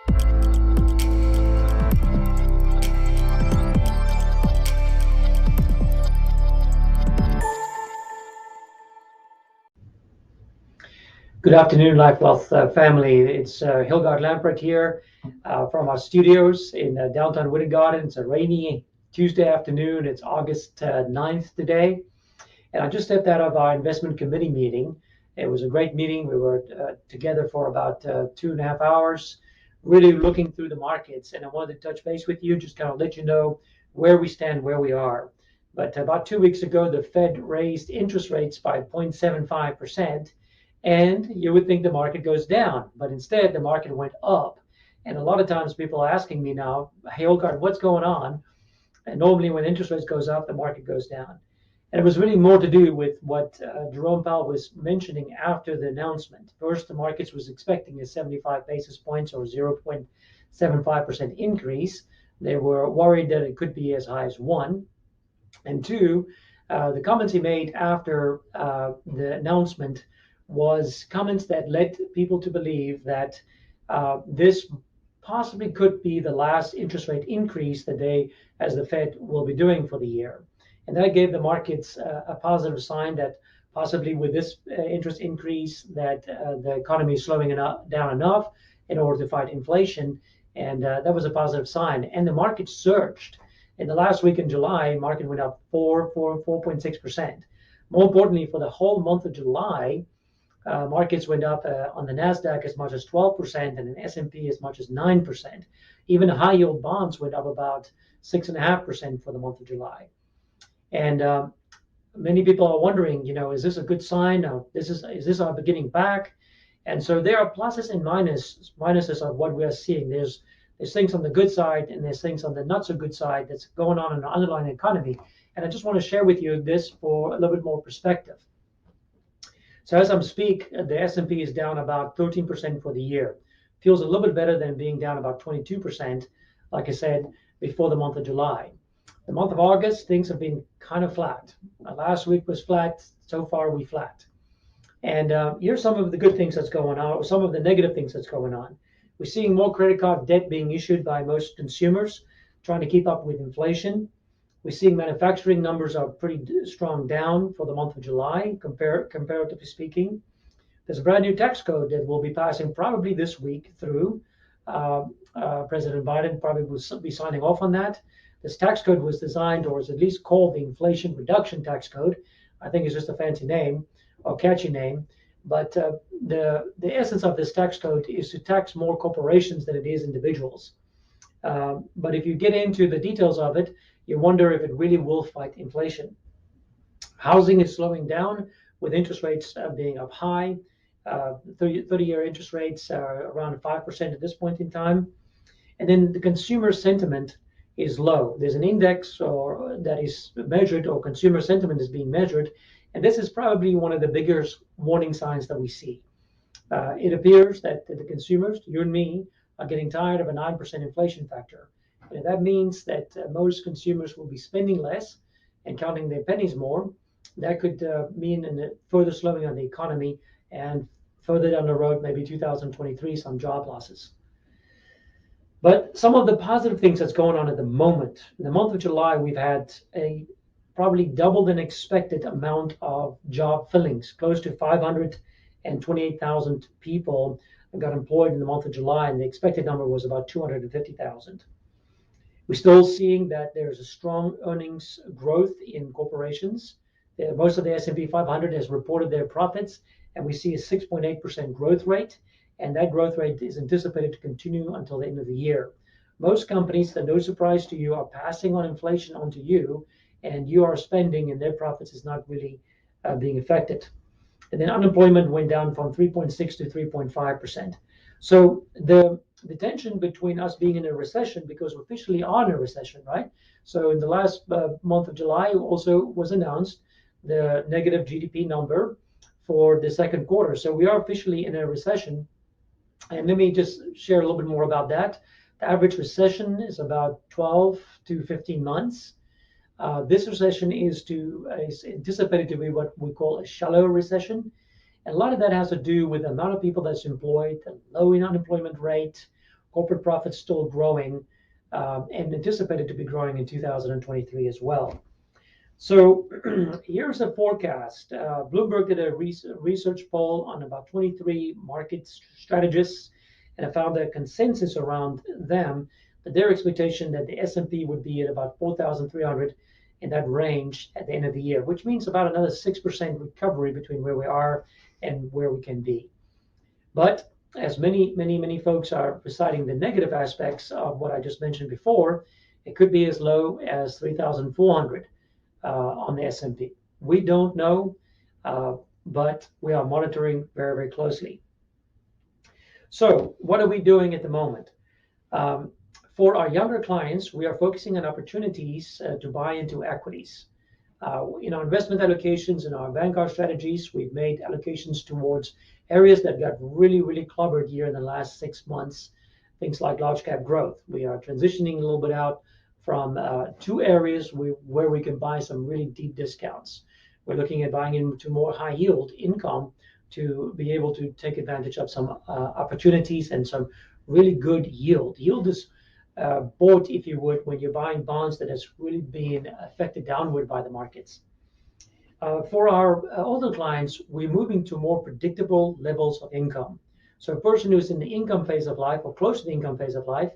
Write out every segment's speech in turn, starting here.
Good afternoon, LifeWealth family. It's Hilgardt Lamprecht here from our studios in downtown Wooded Garden. It's a rainy Tuesday afternoon. It's August 9th today. And I just stepped out of our investment committee meeting. It was a great meeting. We were together for about 2.5 hours, really looking through the markets. And I wanted to touch base with you, just kind of let you know where we stand, where we are. But about 2 weeks ago, the Fed raised interest rates by 0.75%. And you would think the market goes down, but instead the market went up. And a lot of times people are asking me now, hey, Hilgardt, what's going on? And normally when interest rates goes up, the market goes down. And it was really more to do with what Jerome Powell was mentioning after the announcement. First, the markets was expecting a 75 basis points or 0.75% increase. They were worried that it could be as high as 1. And 2, the comments he made after the announcement was comments that led people to believe that this possibly could be the last interest rate increase that as the Fed will be doing for the year. And that gave the markets a positive sign that possibly with this interest increase that the economy is slowing down enough in order to fight inflation. And that was a positive sign. And the market surged. In the last week in July, market went up 4.6%. More importantly, for the whole month of July, markets went up on the NASDAQ as much as 12% and in S&P as much as 9%. Even high yield bonds went up about 6.5% for the month of July. And many people are wondering, is this a good sign? Is this our beginning back? And so there are pluses and minuses of what we are seeing. There's things on the good side and there's things on the not so good side that's going on in the underlying economy. And I just want to share with you this for a little bit more perspective. So as I speak, the S&P is down about 13% for the year. Feels a little bit better than being down about 22%, like I said, before the month of July. The month of August, things have been kind of flat. Last week was flat. So far, we flat. And here's some of the good things that's going on, or some of the negative things that's going on. We're seeing more credit card debt being issued by most consumers, trying to keep up with inflation. We're seeing manufacturing numbers are pretty strong down for the month of July, comparatively speaking. There's a brand new tax code that will be passing probably this week through. President Biden probably will be signing off on that. This tax code was designed, or is at least called the Inflation Reduction Tax Code. I think it's just a fancy name or catchy name. But the essence of this tax code is to tax more corporations than it is individuals. But if you get into the details of it, you wonder if it really will fight inflation. Housing is slowing down with interest rates being up high. 30-year interest rates are around 5% at this point in time. And then the consumer sentiment is low. There's an index that is measured, or consumer sentiment is being measured. And this is probably one of the biggest warning signs that we see. It appears that the consumers, you and me, are getting tired of a 9% inflation factor. And that means that most consumers will be spending less and counting their pennies more. That could mean a further slowing of the economy, and further down the road, maybe 2023, some job losses. But some of the positive things that's going on at the moment, in the month of July, we've had a probably double than expected amount of job fillings. Close to 528,000 people got employed in the month of July, and the expected number was about 250,000. We're still seeing that there's a strong earnings growth in corporations. Most of the S&P 500 has reported their profits, and we see a 6.8% growth rate, and that growth rate is anticipated to continue until the end of the year. Most companies, that no surprise to you, are passing on inflation onto you, and you are spending, and their profits is not really being affected. And then unemployment went down from 3.6 to 3.5%. So the tension between us being in a recession, because we officially are in a recession, right? So in the last month of July also was announced the negative GDP number for the second quarter. So we are officially in a recession. And let me just share a little bit more about that. The average recession is about 12 to 15 months. This recession is anticipated to be what we call a shallow recession. And a lot of that has to do with the amount of people that's employed, the low unemployment rate, Corporate profits still growing and anticipated to be growing in 2023 as well. So here's a forecast. Bloomberg did a research poll on about 23 market strategists, and I found a consensus around them that their expectation that the S&P would be at about 4,300 in that range at the end of the year, which means about another 6% recovery between where we are and where we can be. But as many folks are reciting the negative aspects of what I just mentioned before, it could be as low as 3,400 on the S&P. We don't know, but we are monitoring very closely. So what are we doing at the moment? For our younger clients, we are focusing on opportunities to buy into equities. In our investment allocations, in our Vanguard strategies, we've made allocations towards areas that got really clobbered here in the last 6 months, things like large cap growth. We are transitioning a little bit out from 2 areas where we can buy some really deep discounts. We're looking at buying into more high yield income to be able to take advantage of some opportunities and some really good yield. Yield is bought, if you would, when you're buying bonds that has really been affected downward by the markets. For our older clients, we're moving to more predictable levels of income. So a person who's in the income phase of life or close to the income phase of life,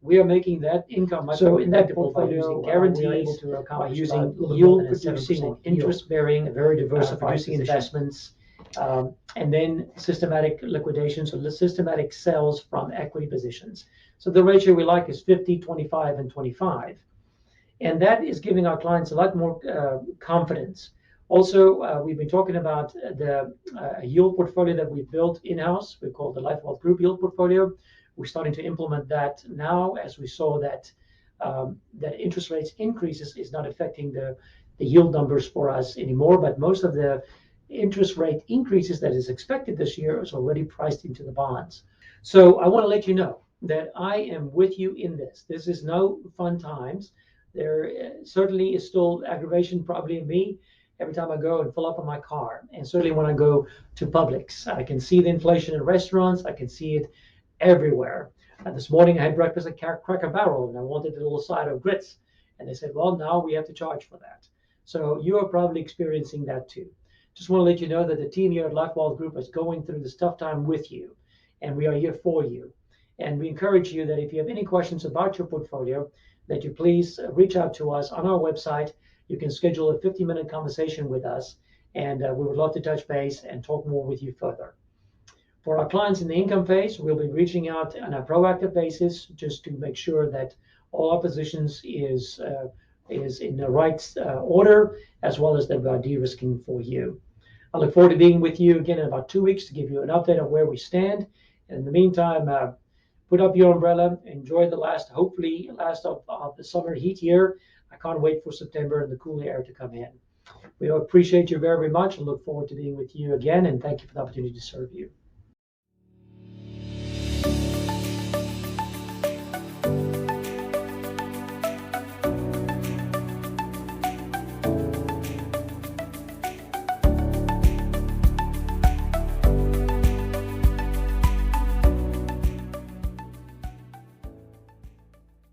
we are making that income much more predictable by using guarantees, by using yield-producing, interest-bearing, very diversified producing investments, and then systematic liquidations or systematic sales from equity positions. So the ratio we like is 50, 25, and 25. And that is giving our clients a lot more confidence. Also, we've been talking about the yield portfolio that we've built in-house. We call the LifeWealth Group Yield Portfolio. We're starting to implement that now, as we saw that that interest rates increases is not affecting the yield numbers for us anymore, but most of the interest rate increases that is expected this year is already priced into the bonds. So I want to let you know that I am with you in this. This is no fun times. There certainly is still aggravation probably in me every time I go and fill up on my car. And certainly when I go to Publix, I can see the inflation in restaurants. I can see it everywhere. This morning I had breakfast at Cracker Barrel and I wanted a little side of grits. And they said, well, now we have to charge for that. So you are probably experiencing that too. Just want to let you know that the team here at LifeWealth Group is going through this tough time with you. And we are here for you. And we encourage you that if you have any questions about your portfolio, that you please reach out to us on our website. You can schedule a 50-minute conversation with us, and we would love to touch base and talk more with you further. For our clients in the income phase, we'll be reaching out on a proactive basis just to make sure that all our positions is in the right order, as well as that we are de-risking for you. I look forward to being with you again in about 2 weeks to give you an update on where we stand. And in the meantime, put up your umbrella, enjoy the last of the summer heat here. I can't wait for September and the cool air to come in. We appreciate you very much and look forward to being with you again, and thank you for the opportunity to serve you.